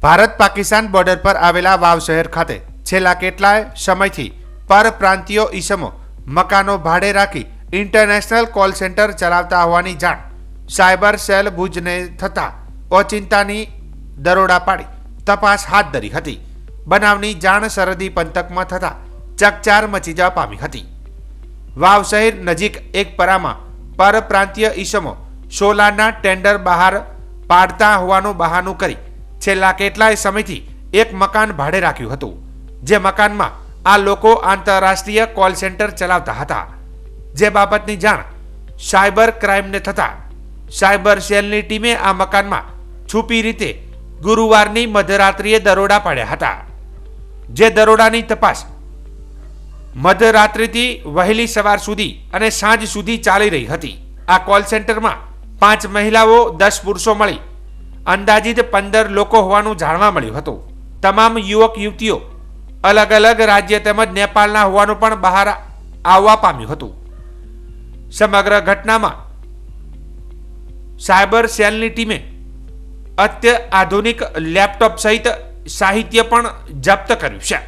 Bharat Pakistan border પર આવેલા વાવ શહેર ખાતે છેલ્લા કેટલાય સમયથી પરપ્રાંતીયો ઈસમો મકાનો ભાડે રાખી ઇન્ટરનેશનલ કોલ સેન્ટર ચલાવતા હોવાની જાણ સાયબર સેલ ભુજને થતા ઓચિંતાની દરોડા પાડી તપાસ હાથ ધરી હતી। બનાવની જાણ સરહદી પંથકમાં થતા ચકચાર મચી જવા પામી હતી। વાવ શહેર નજીક એક પરામાં પરપ્રાંતીય ઈસમો સોલારના ટેન્ડર બહાર પાડતા હોવાનું બહાનું કરી છેલ્લા કેટલાય સમયથી એક મકાન ભાડે રાખ્યું હતું, જે મકાનમાં આ લોકો આંતરરાષ્ટ્રીય કોલ સેન્ટર ચલાવતા હતા। જે બાબતની જાણ સાયબર ક્રાઇમને થતા સાયબર સેલની ટીમે આ મકાનમાં છુપી રીતે ગુરુવારની મધરાત્રિએ દરોડા પાડ્યા હતા। જે દરોડાની તપાસ મધરાત્રિથી વહેલી સવાર સુધી અને સાંજ સુધી ચાલી રહી હતી। આ કોલ સેન્ટરમાં 5 મહિલાઓ 10 પુરુષો મળી અંદાજિત 15 લોકો હોવાનું જાણવા મળ્યું હતું। તમામ યુવક યુવતીઓ અલગ અલગ રાજ્ય તેમજ નેપાળના હોવાનું પણ બહાર આવવા પામ્યું હતું। સમગ્ર ઘટનામાં સાયબર સેલની ટીમે અત્યાધુનિક લેપટોપ સહિત સાહિત્ય પણ જપ્ત કર્યું છે।